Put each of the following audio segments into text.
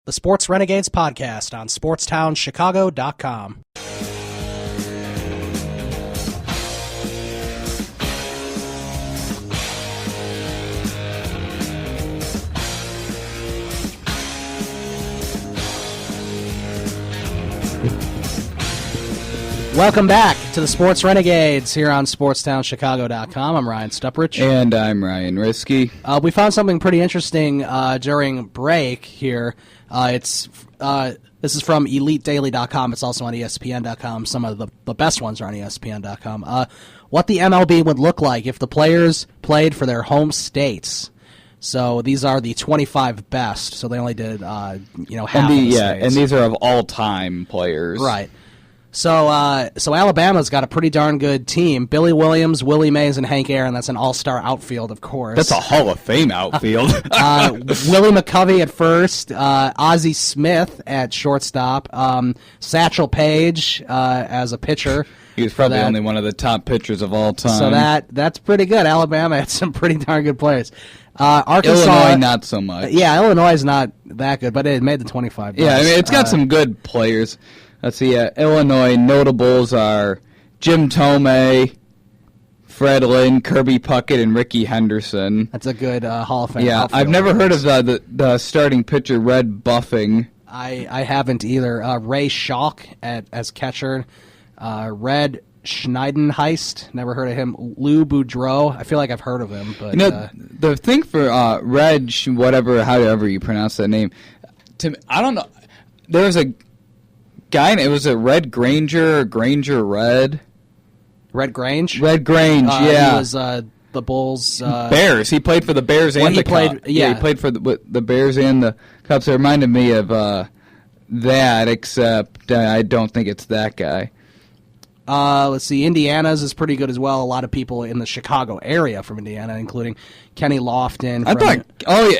The Sports Renegades podcast on SportstownChicago.com. Welcome back to the Sports Renegades here on SportstownChicago.com. I'm Ryan Stuprich. And I'm Ryan Risky. We found something pretty interesting during break here. This is from EliteDaily.com. It's also on ESPN.com. Some of the best ones are on ESPN.com. What the MLB would look like if the players played for their home states. So these are the 25 best. So they only did half of the states. And these are of all-time players. Right. So Alabama's got a pretty darn good team. Billy Williams, Willie Mays, and Hank Aaron. That's an all-star outfield, of course. That's a Hall of Fame outfield. Willie McCovey at first, Ozzie Smith at shortstop, Satchel Paige as a pitcher. He was probably only one of the top pitchers of all time. So that's pretty good. Alabama had some pretty darn good players. Arkansas, Illinois, not so much. Yeah, Illinois is not that good, but it made the 25 best. Yeah, I mean, it's got some good players. Let's see, Illinois notables are Jim Tomei, Fred Lynn, Kirby Puckett, and Ricky Henderson. That's a good Hall of Fame. Yeah, I've never heard of the starting pitcher, Red Buffing. I haven't either. Ray Schalk as catcher, Red Schneidenheist, never heard of him. Lou Boudreau, I feel like I've heard of him. But the thing for Red, however you pronounce that name, I don't know. There was a guy, it was a Red Granger or Granger Red. Red Grange? Red Grange, yeah. He was the Bulls. Bears. He played for the Bears and the Cubs. Yeah, he played for the Bears and the Cubs. It reminded me of that, except I don't think it's that guy. Let's see, Indiana's is pretty good as well. A lot of people in the Chicago area from Indiana, including Kenny Lofton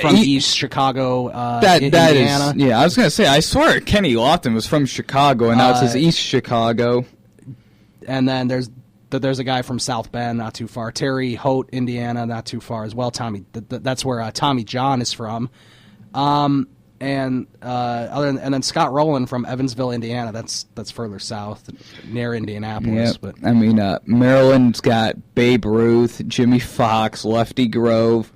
from East Chicago, Indiana. I was going to say, I swear Kenny Lofton was from Chicago, and now it says East Chicago. And then there's a guy from South Bend, not too far. Terry Holt, Indiana, not too far as well. That's where Tommy John is from. And then Scott Rowland from Evansville, Indiana. That's further south, near Indianapolis. Yep. But I mean, Maryland's got Babe Ruth, Jimmy Fox, Lefty Grove,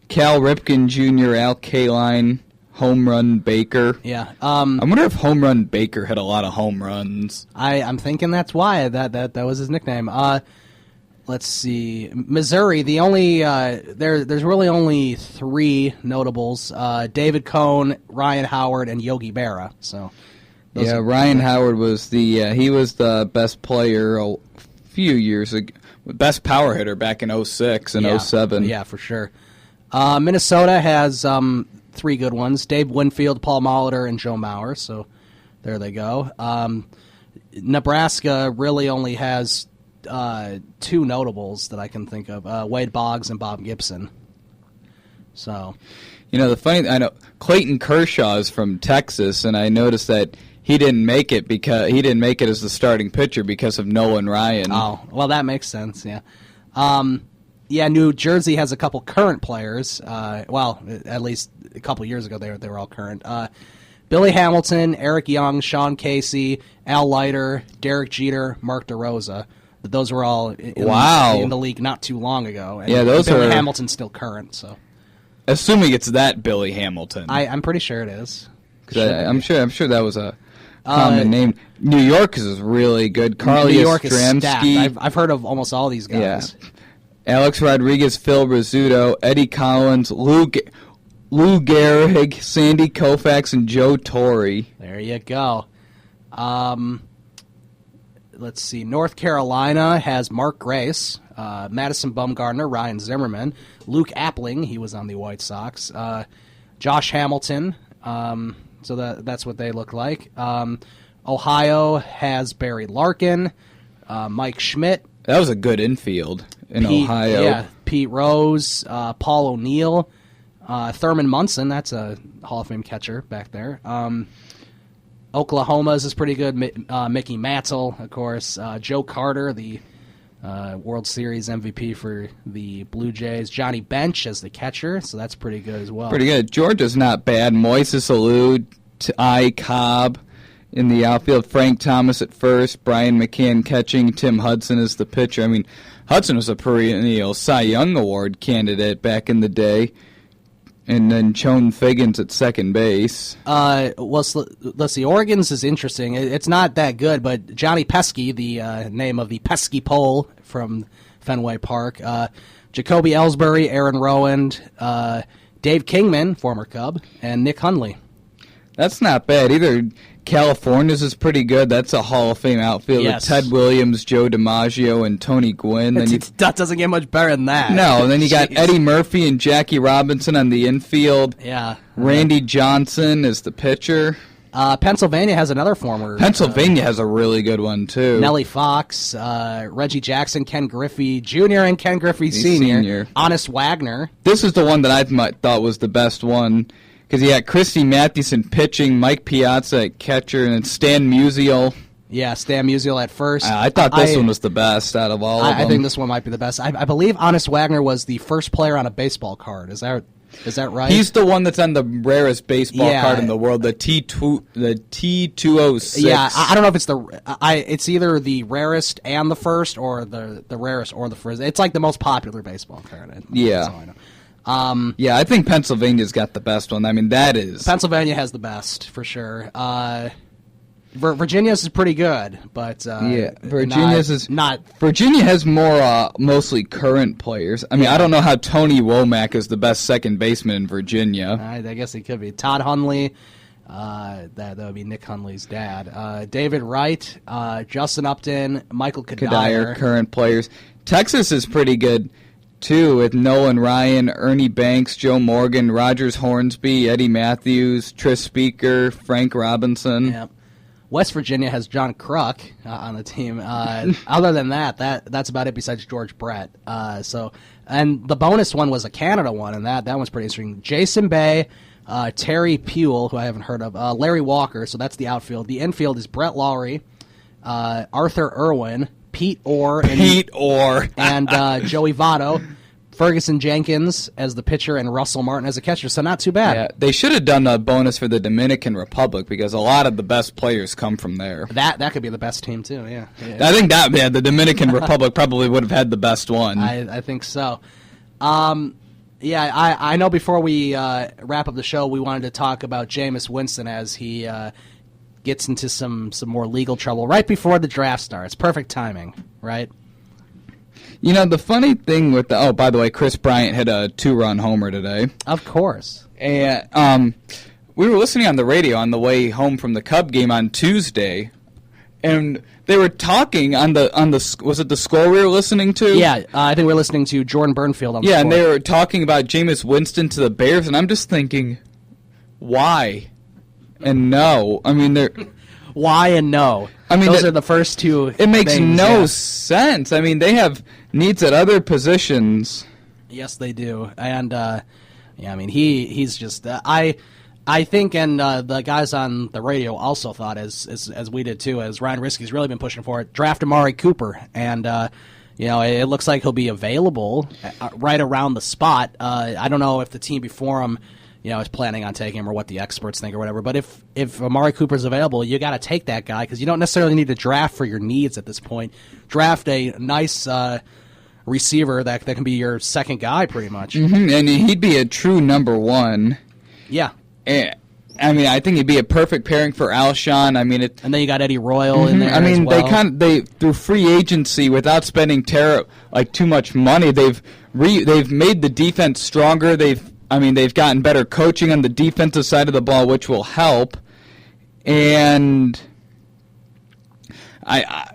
Cal Ripken Jr., Al Kaline, Home Run Baker. Yeah. I wonder if Home Run Baker had a lot of home runs. I'm thinking that's why that was his nickname. Let's see, Missouri. The only there's really only three notables: David Cohn, Ryan Howard, and Yogi Berra. So, Ryan Howard was he was the best player a few years ago, best power hitter back in 06 and 07. Yeah, for sure. Minnesota has three good ones: Dave Winfield, Paul Molitor, and Joe Mauer. So, there they go. Nebraska really only has two notables that I can think of, Wade Boggs and Bob Gibson. So, the funny, I know Clayton Kershaw is from Texas, and I noticed that he didn't make it as the starting pitcher because of Nolan Ryan. Oh, well, that makes sense. Yeah, New Jersey has a couple current players. At least a couple years ago they were all current. Billy Hamilton, Eric Young, Sean Casey, Al Leiter, Derek Jeter, Mark DeRosa. Those were all in the league not too long ago. And Billy Hamilton's still current. So, assuming it's that Billy Hamilton, I'm pretty sure it is. I'm sure that was a common name. New York is really good. Carly New York is Yastrzemski. stacked. I've heard of almost all these guys. Yeah. Alex Rodriguez, Phil Rizzuto, Eddie Collins, Lou Gehrig, Sandy Koufax, and Joe Torre. There you go. Let's see. North Carolina has Mark Grace, Madison Bumgarner, Ryan Zimmerman, Luke Appling. He was on the White Sox. Josh Hamilton. So that's what they look like. Ohio has Barry Larkin, Mike Schmidt. That was a good infield in Ohio. Yeah, Pete Rose, Paul O'Neill, Thurman Munson. That's a Hall of Fame catcher back there. Oklahoma's is pretty good. Mickey Mantle, of course. Joe Carter, the World Series MVP for the Blue Jays. Johnny Bench as the catcher, so that's pretty good as well. Pretty good. Georgia's not bad. Moises Alou, Ty Cobb in the outfield, Frank Thomas at first, Brian McCann catching, Tim Hudson is the pitcher. I mean, Hudson was a perennial Cy Young Award candidate back in the day. And then Chone Figgins at second base. Let's see. Oregon's is interesting. It's not that good, but Johnny Pesky, the name of the pesky pole from Fenway Park, Jacoby Ellsbury, Aaron Rowand, Dave Kingman, former Cub, and Nick Hundley. That's not bad either. California's is pretty good. That's a Hall of Fame outfield with Ted Williams, Joe DiMaggio, and Tony Gwynn. That doesn't get much better than that. No, and then you got Eddie Murphy and Jackie Robinson on the infield. Yeah. Randy Johnson is the pitcher. Pennsylvania has another former. Pennsylvania has a really good one, too. Nellie Fox, Reggie Jackson, Ken Griffey Jr., and Ken Griffey Sr. Honest Wagner. This is the one that I thought was the best one. Because you got Christy Mathewson pitching, Mike Piazza at catcher, and then Stan Musial. Yeah, Stan Musial at first. I thought this one was the best out of all of them. I think this one might be the best. I believe Honest Wagner was the first player on a baseball card. Is that right? He's the one that's on the rarest baseball card in the world, the T206. Yeah, I don't know if it's it's either the rarest and the first, or the rarest or the first. It's like the most popular baseball card. Yeah. That's all I know. I think Pennsylvania's got the best one. I mean, that is... Pennsylvania has the best, for sure. Virginia's is pretty good, but... Virginia's is... not. Virginia has more mostly current players. I mean, I don't know how Tony Womack is the best second baseman in Virginia. I guess he could be. Todd Hundley, that would be Nick Hundley's dad. David Wright, Justin Upton, Michael Kadire. Current players. Texas is pretty good, too, with Nolan Ryan, Ernie Banks, Joe Morgan, Rogers Hornsby, Eddie Matthews, Tris Speaker, Frank Robinson. Yep. West Virginia has John Kruk on the team. Other than that's about it besides George Brett. And the bonus one was a Canada one, and that one's pretty interesting. Jason Bay, Terry Puel, who I haven't heard of, Larry Walker, so that's the outfield. The infield is Brett Lawrie, Arthur Irwin, Pete Orr, and Joey Votto, Ferguson Jenkins as the pitcher, and Russell Martin as a catcher, so not too bad. Yeah, they should have done a bonus for the Dominican Republic because a lot of the best players come from there. That could be the best team, too, yeah. I think the Dominican Republic probably would have had the best one. I think so. I know before we wrap up the show, we wanted to talk about Jameis Winston as he gets into some more legal trouble right before the draft starts. Perfect timing, right? You know, the funny thing with by the way, Chris Bryant hit a 2-run homer today. Of course. And we were listening on the radio on the way home from the Cub game on Tuesday, and they were talking on the was it the score we were listening to? Yeah, I think we were listening to Jordan Burnfield on the score. And they were talking about Jameis Winston to the Bears, and I'm just thinking, why? And no. I mean, they're... Why and no? I mean, those are the first two. It makes no sense. I mean, they have needs at other positions. Yes, they do. And I mean, he's just. I think, and the guys on the radio also thought, as we did too, as Ryan Risky's really been pushing for it. Draft Amari Cooper, and it looks like he'll be available right around the spot. I don't know if the team before him, is planning on taking him or what the experts think or whatever. But if Amari Cooper's available, you got to take that guy because you don't necessarily need to draft for your needs at this point. Draft a nice receiver that can be your second guy pretty much. Mm-hmm. And he'd be a true number one. Yeah. I mean, I think he'd be a perfect pairing for Alshon. I mean, and then you got Eddie Royal in there. I mean, as well. they through free agency without spending too much money. They've made the defense stronger. They've gotten better coaching on the defensive side of the ball, which will help. And I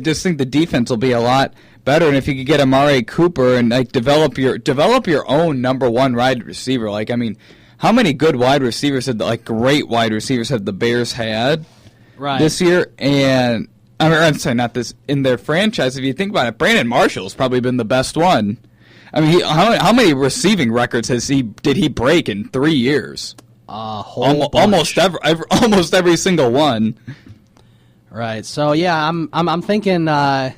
just think the defense will be a lot better. And if you could get Amari Cooper and develop your own number one wide receiver, how many good wide receivers great wide receivers have the Bears had this year? And I'm sorry, not this in their franchise. If you think about it, Brandon Marshall's probably been the best one. I mean, how many receiving records did he break in 3 years? Almost every single one. Right. So yeah, I'm thinking I'm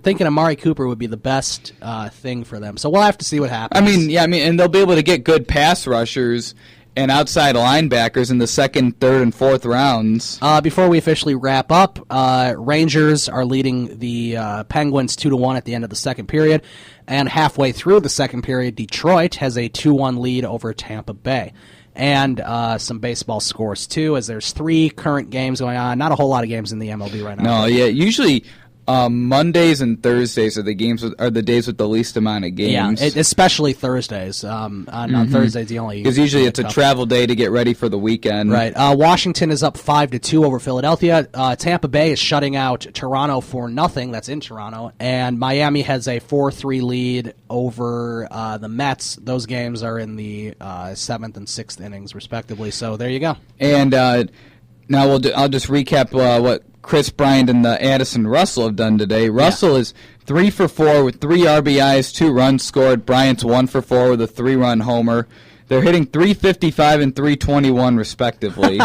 thinking Amari Cooper would be the best thing for them. So we'll have to see what happens. And they'll be able to get good pass rushers, and outside linebackers in the second, third, and fourth rounds. Before we officially wrap up, Rangers are leading the Penguins 2-1 at the end of the second period, and halfway through the second period, Detroit has a 2-1 lead over Tampa Bay. And some baseball scores, too, as there's 3 current games going on. Not a whole lot of games in the MLB right now. No, yeah, usually Mondays and Thursdays are the days with the least amount of games. Yeah, especially Thursdays. On Thursdays, the only because usually it's a travel day to get ready for the weekend. Right. Washington is up 5-2 over Philadelphia. Tampa Bay is shutting out Toronto 4-0. That's in Toronto, and Miami has a 4-3 lead over the Mets. Those games are in the 7th and 6th innings, respectively. So there you go. And now I'll just recap what Chris Bryant and the Addison Russell have done today. Russell is 3 for 4 with 3 RBIs, 2 runs scored. Bryant's 1 for 4 with a 3-run homer. They're hitting .355 and .321 respectively.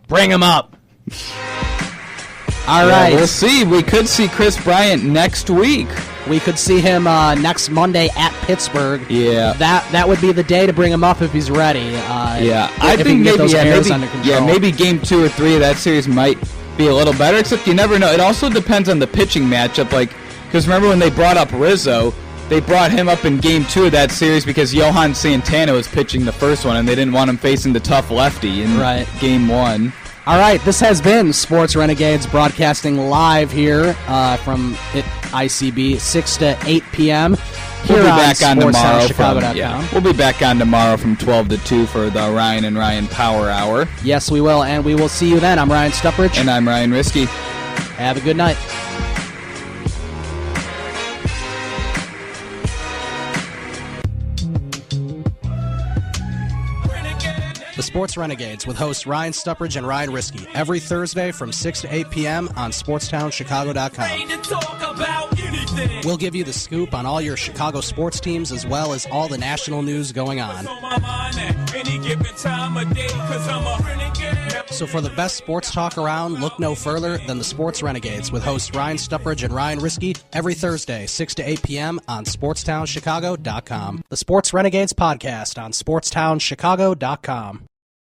Bring him up. All right. We'll see. We could see Chris Bryant next week. We could see him next Monday at Pittsburgh. Yeah, that would be the day to bring him up if he's ready. I think maybe game 2 or 3 of that series might be a little better. Except you never know. It also depends on the pitching matchup. Because remember when they brought up Rizzo, they brought him up in game 2 of that series because Johan Santana was pitching the first one, and they didn't want him facing the tough lefty in game 1. All right, this has been Sports Renegades broadcasting live here from ICB 6 to 8 p.m. We'll be back on tomorrow We'll be back on tomorrow from 12 to 2 for the Ryan and Ryan Power Hour. Yes, we will, and we will see you then. I'm Ryan Stuprich. And I'm Ryan Risky. Have a good night. The Sports Renegades with hosts Ryan Stuprich and Ryan Risky every Thursday from 6 to 8 p.m. on SportsTownChicago.com. We'll give you the scoop on all your Chicago sports teams as well as all the national news going on. So for the best sports talk around, look no further than the Sports Renegades with hosts Ryan Stuprich and Ryan Risky every Thursday, 6 to 8 p.m. on SportsTownChicago.com. The Sports Renegades podcast on SportsTownChicago.com.